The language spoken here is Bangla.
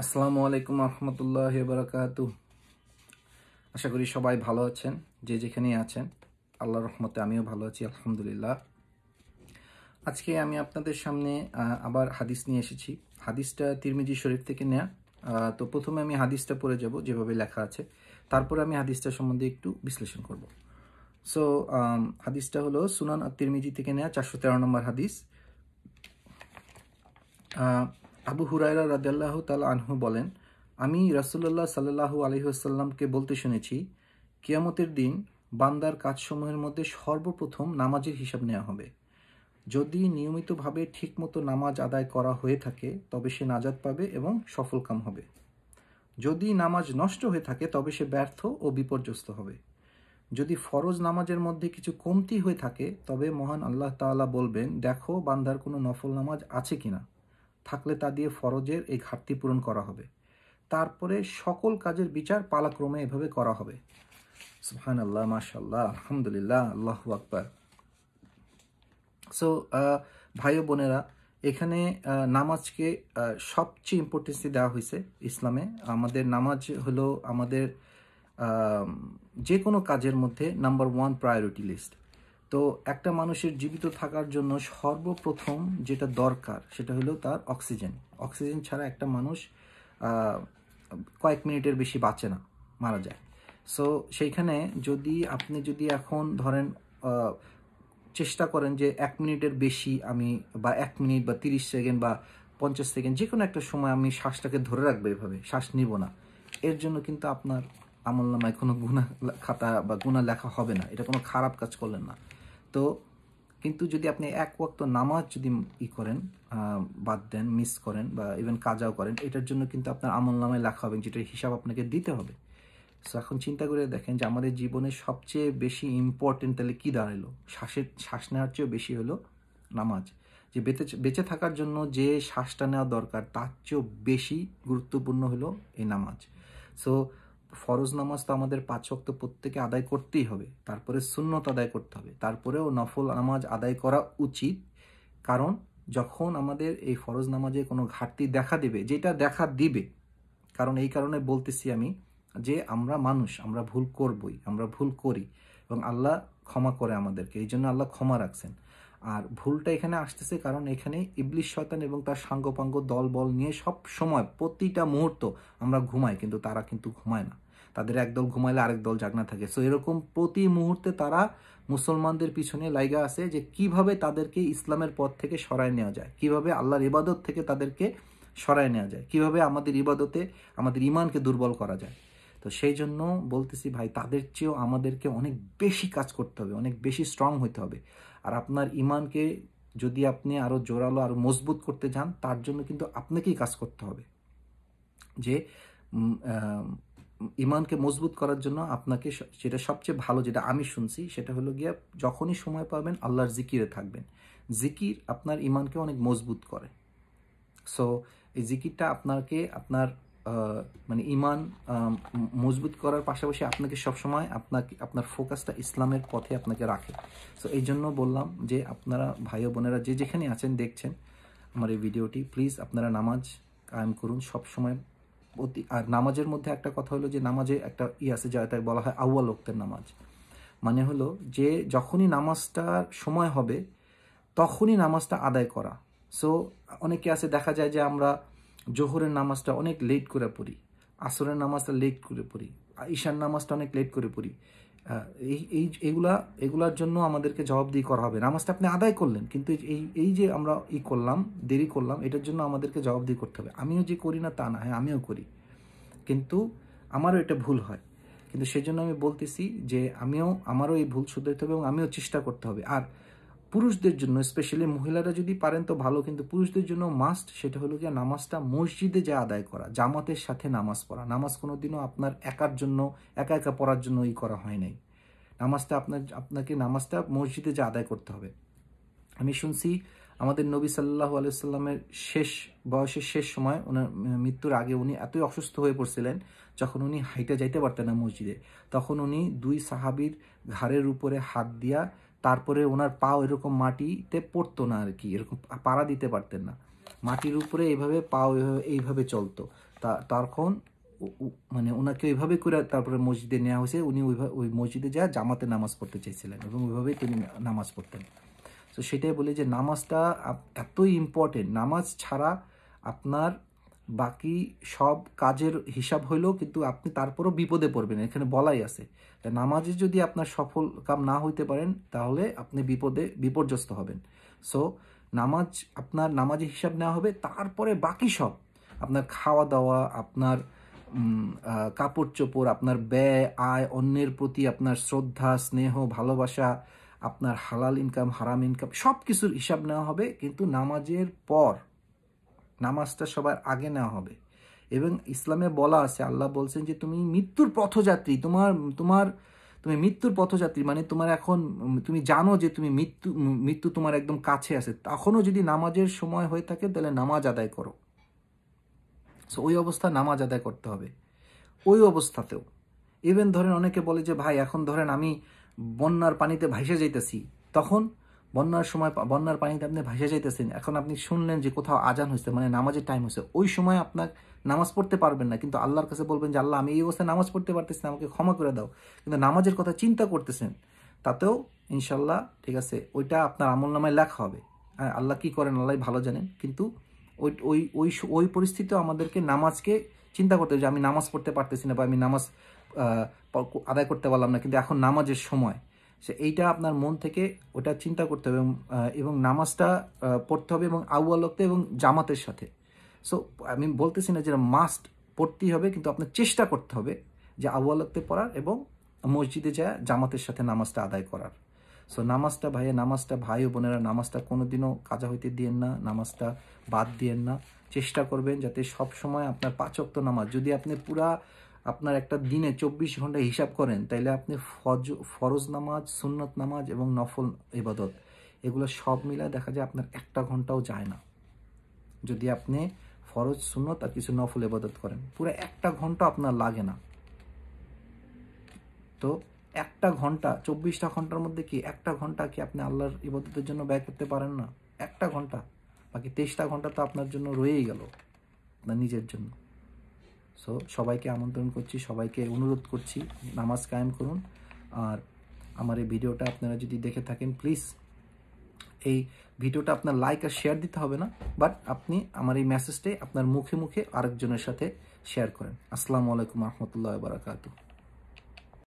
আসসালামু আলাইকুম রহমতুল্লাহি ওয়া বারাকাতুহু। আশা করি সবাই ভালো আছেন, যে যেখানেই আছেন। আল্লাহর রহমতে আমিও ভালো আছি, আলহামদুলিল্লাহ। আজকে আমি আপনাদের সামনে আবার হাদিস নিয়ে এসেছি। হাদিসটা তিরমিজি শরীফ থেকে নেয়া। তো প্রথমে আমি হাদিসটা পড়ে যাব যেভাবে লেখা আছে, তারপরে আমি হাদিসটা সম্বন্ধে একটু বিশ্লেষণ করব। সো হাদিসটা হলো সুনান তিরমিজি থেকে নেয়া 413 নম্বর হাদিস। আবু হুরায়রা রাদিয়াল্লাহু তাআলা আনহু বলেন, আমি রাসূলুল্লাহ সাল্লাল্লাহু আলাইহি ওয়াসাল্লামকে বলতে শুনেছি, কিয়ামতের দিন বান্দার কাজসমূহের মধ্যে সর্বপ্রথম নামাজের হিসাব নেওয়া হবে। যদি নিয়মিতভাবে ঠিকমতো নামাজ আদায় করা হয়ে থাকে তবে সে নাজাত পাবে এবং সফলকাম হবে। যদি নামাজ নষ্ট হয়ে থাকে তবে সে ব্যর্থ ও বিপর্যস্ত হবে। যদি ফরজ নামাজের মধ্যে কিছু কমতি হয়ে থাকে তবে মহান আল্লাহ তাআলা বলবেন, দেখো বান্দার কোনো নফল নামাজ আছে কিনা, থাকলে তা দিয়ে ফরজের এই ঘাটতি পূরণ করা হবে। তারপরে সকল কাজের বিচার পালাক্রমে এভাবে করা হবে। সুবহানাল্লাহ, মাশাআল্লাহ, আলহামদুলিল্লাহ, আল্লাহু আকবার। সো ভাই ও বোনেরা, এখানে নামাজকে সবচেয়ে ইম্পর্টেন্সি দেওয়া হয়েছে ইসলামে। আমাদের নামাজ হলো আমাদের যে কোনো কাজের মধ্যে নাম্বার 1 প্রায়োরিটি লিস্ট। তো একটা মানুষের জীবিত থাকার জন্য সর্বপ্রথম যেটা দরকার সেটা হলো তার অক্সিজেন। অক্সিজেন ছাড়া একটা মানুষ কয়েক মিনিটের বেশি বাঁচে না, মারা যায়। সো সেইখানে আপনি এখন ধরেন চেষ্টা করেন যে 1 মিনিটের বেশি আমি, বা 1 মিনিট বা 30 সেকেন্ড বা 50 সেকেন্ড যে কোনো একটা সময় আমি শ্বাসটাকে ধরে রাখবো, এভাবে শ্বাস নিব না, এর জন্য কিন্তু আপনার আমলনামায় কোনো গুনাহ খাতা বা গুনাহ লেখা হবে না। এটা কোনো খারাপ কাজ করলেন না। তো কিন্তু যদি আপনি এক ওয়াক্ত নামাজ যদি করেন, বাদ দেন, মিস করেন বা ইভেন কাজাও করেন, এটার জন্য কিন্তু আপনার আমলনামায় লেখা হবে, যেটার হিসাব আপনাকে দিতে হবে। সো এখন চিন্তা করে দেখেন যে আমাদের জীবনের সবচেয়ে বেশি ইম্পর্টেন্ট তাহলে কী দাঁড়ালো? শ্বাস নেওয়ার চেয়েও বেশি হলো নামাজ। যে বেঁচে থাকার জন্য যে শ্বাসটা নেওয়া দরকার তার চেয়েও বেশি গুরুত্বপূর্ণ হলো এই নামাজ। সো ফরজ নামাজ তো আমাদের 5 ওয়াক্ত প্রত্যেকে আদায় করতেই হবে, তারপরে সুন্নত আদায় করতে হবে, তারপরেও নফল নামাজ আদায় করা উচিত। কারণ যখন আমাদের এই ফরজ নামাজে কোনো ঘাটতি দেখা দেবে, যেটা দেখা দিবে, কারণ এই কারণে বলতেছি আমি যে আমরা মানুষ, আমরা ভুল করবই, আমরা ভুল করি এবং আল্লাহ ক্ষমা করে আমাদেরকে, এই জন্য আল্লাহ ক্ষমা রাখছেন। আর ভুলটা এখানে আসতেছে কারণ এখানে ইবলিশ শয়তান এবং তার সাঙ্গপাঙ্গ দল বল নিয়ে সব সময় প্রতিটা মুহূর্ত আমরা ঘুমাই, কিন্তু তারা কিন্তু ঘুমায় না। তাদের একদল ঘুমাইলে আরেক দল জাগনা থাকে। সো এরকম প্রতি মুহূর্তে তারা মুসলমানদের পিছনে লাইগা আছে যে কিভাবে তাদেরকে ইসলামের পথ থেকে সরায় নেওয়া যায়, কিভাবে আল্লাহর ইবাদত থেকে তাদেরকে সরায় নেওয়া যায়, কিভাবে আমাদের ইবাদতে আমাদের ইমানকে দুর্বল করা যায়। তো সেই জন্য বলতেছি ভাই, তাদের চেয়েও আমাদেরকে অনেক বেশি কাজ করতে হবে, অনেক বেশি স্ট্রং হতে হবে। আর আপনার ইমানকে যদি আপনি আরও জোরালো আরও মজবুত করতে চান, তার জন্য কিন্তু আপনাকেই কাজ করতে হবে। যে ইমানকে মজবুত করার জন্য আপনাকে যেটা সবচেয়ে ভালো, যেটা আমি শুনছি, সেটা হলো গিয়া যখনই সময় পাবেন আল্লাহর জিকিরে থাকবেন। জিকির আপনার ইমানকে অনেক মজবুত করে। সো এই জিকিরটা আপনার মানে ইমান মজবুত করার পাশাপাশি আপনাকে সবসময় আপনার ফোকাসটা ইসলামের পথে আপনাকে রাখে। সো এই জন্য বললাম যে আপনারা ভাই ও বোনেরা যে যেখানে আছেন, দেখছেন আমার এই ভিডিওটি, প্লিজ আপনারা নামাজ কায়েম করুন সবসময়। আর নামাজের মধ্যে একটা কথা হলো যে নামাজে একটা আছে, যেটা বলা হয় আউয়াল ওয়াক্তের নামাজ। মানে হলো যে যখনই নামাজটার সময় হবে তখনই নামাজটা আদায় করা। সো অনেকে আছে, দেখা যায় যে আমরা জোহরের নামাজটা অনেক লেট করে পড়ি, আসরের নামাজটা লেট করে পড়ি, ঈশার নামাজটা অনেক লেট করে পড়ি। এগুলার জন্য আমাদেরকে জবাবদিহি করা হবে। নামাজটা আপনি আদায় করলেন, কিন্তু এই যে আমরা দেরি করলাম, এটার জন্য আমাদেরকে জবাবদিহি করতে হবে। আমিও যে করি না তা না, হ্যাঁ আমিও করি, কিন্তু আমারও এটা ভুল হয়। কিন্তু সেজন্য আমি বলতেছি যে আমারও এই ভুল শুধরাতে হবে এবং আমিও চেষ্টা করতে হবে। আর পুরুষদের জন্য, স্পেশালি মহিলারা যদি পারেন তো ভালো, কিন্তু পুরুষদের জন্য মাস্ট, সেটা হলো গিয়ে নামাজটা মসজিদে যা আদায় করা, জামাতের সাথে নামাজ পড়া। নামাজ কোনোদিনও আপনার একা একা পড়ার জন্য করা হয় নাই। নামাজটা আপনাকে মসজিদে যা আদায় করতে হবে। আমি শুনছি আমাদের নবী সাল্লাল্লাহু আলাইহি সাল্লামের বয়সের শেষ সময়, ওনার মৃত্যুর আগে উনি এতই অসুস্থ হয়ে পড়ছিলেন, যখন উনি হাইটে যাইতে পারতেন না মসজিদে, তখন উনি 2 সাহাবীর ঘাড়ের উপরে হাত দিয়া, তারপরে ওনার পাও এরকম মাটিতে পড়তো না আর কি, এরকম পাড়া দিতে পারতেন না, মাটির উপরে এইভাবে পাও এইভাবে চলতো। তখন মানে ওনাকে ওইভাবে করে তারপরে মসজিদে নেওয়া হয়েছে, উনি ওই মসজিদে যা জামাতে নামাজ পড়তে চাইছিলেন এবং ওইভাবেই তিনি নামাজ পড়তেন। তো সেটাই বলি যে নামাজটা এতই ইম্পর্টেন্ট, নামাজ ছাড়া আপনার বাকি সব কাজের হিসাব হইলেও কিন্তু আপনি তারপরও বিপদে পড়বেন, এখানে বলাই আছে। নামাজে যদি আপনার সফল কাম না হইতে পারেন তাহলে আপনি বিপর্যস্ত হবেন। সো আপনার নামাজে হিসাব নেওয়া হবে, তারপরে বাকি সব আপনার খাওয়া দাওয়া, আপনার কাপড় চোপড়, আপনার ব্যয় আয়, অন্যের প্রতি আপনার শ্রদ্ধা স্নেহ ভালোবাসা, আপনার হালাল ইনকাম হারাম ইনকাম সব কিছুর হিসাব নেওয়া হবে। কিন্তু নামাজের পর, নামাজটা সবার আগে নেওয়া হবে। এবং ইসলামে বলা আছে, আল্লাহ বলছেন যে তুমি মৃত্যুর পথযাত্রী, তুমি মৃত্যুর পথযাত্রী, মানে তুমি জানো যে তুমি মৃত্যু তোমার একদম কাছে আছে, তখনও যদি নামাজের সময় হয়ে থাকে তাহলে নামাজ আদায় করো। সো ওই অবস্থা নামাজ আদায় করতে হবে। ওই অবস্থাতেও ইভেন ধরেন অনেকে বলে যে ভাই এখন ধরেন আমি বন্যার পানিতে ভাসে যাইতেছি, তখন বন্যার পানিতে আপনি ভাসে যাইতেছেন, এখন আপনি শুনলেন যে কোথাও আজান হয়েছে, মানে নামাজের টাইম হয়েছে, ওই সময় আপনার নামাজ পড়তে পারবেন না, কিন্তু আল্লাহর কাছে বলবেন যে আল্লাহ আমি এই অবস্থায় নামাজ পড়তে পারতেছি না, আমাকে ক্ষমা করে দাও। কিন্তু নামাজের কথা চিন্তা করতেছেন, তাতেও ইনশাল্লাহ ঠিক আছে, ওইটা আপনার আমলনামায় লেখা হবে। হ্যাঁ, আল্লাহ কি করেন আল্লাহ ভালো জানেন। কিন্তু ওই ওই ওই ওই পরিস্থিতিও আমাদেরকে নামাজকে চিন্তা করতে হবে যে আমি নামাজ পড়তে পারতেছি না বা আমি নামাজ আদায় করতে পারলাম না, কিন্তু এখন নামাজের সময়, এইটা আপনার মন থেকে ওটা চিন্তা করতে হবে এবং নামাজটা পড়তে হবে এবং আউয়াল ওয়াক্তে এবং জামাতের সাথে। সো আমি বলতেছি না যে মাস্ট পড়তেই হবে, কিন্তু আপনার চেষ্টা করতে হবে যে আউয়াল ওয়াক্তে পড়ার এবং মসজিদে যায় জামাতের সাথে নামাজটা আদায় করার। সো নামাজটা ভাই ও বোনেরা, নামাজটা কোনোদিনও কাজা হইতে দিয়েন না, নামাজটা বাদ দিয়েন না। চেষ্টা করবেন যাতে সব সময় আপনার 5 ওয়াক্ত নামাজ, যদি আপনি আপনার একটা দিনে 24 ঘন্টা হিসাব করেন, তাইলে আপনি ফরজ নামাজ, সুন্নত নামাজ এবং নফল ইবাদত এগুলো সব মিলায় দেখা যায় আপনার 1 ঘন্টাও যায় না। যদি আপনি ফরজ সুন্নত আর কিছু নফল ইবাদত করেন, পুরো 1 ঘন্টা আপনার লাগে না। তো 1 ঘন্টা, 24টা ঘন্টার মধ্যে কি 1 ঘন্টা কি আপনি আল্লাহর ইবাদতের জন্য ব্যয় করতে পারেন না? 1 ঘন্টা, বাকি 23টা ঘন্টা তো আপনার জন্য রয়েই গেল, আপনার নিজের জন্য। সো সবাইকে আমন্ত্রণ করছি, সবাইকে অনুরোধ করছি নামাজ কায়েম করুন। আর আমার এই ভিডিওটা আপনারা যদি দেখে থাকেন, প্লিজ এই ভিডিওটা আপনার লাইক আর শেয়ার দিতে হবে না, বাট আপনি আমার এই মেসেজটাই আপনার মুখে মুখে আরেকজনের সাথে শেয়ার করেন। আসসালামু আলাইকুম রহমতুল্লাহ বারাকাতুহু।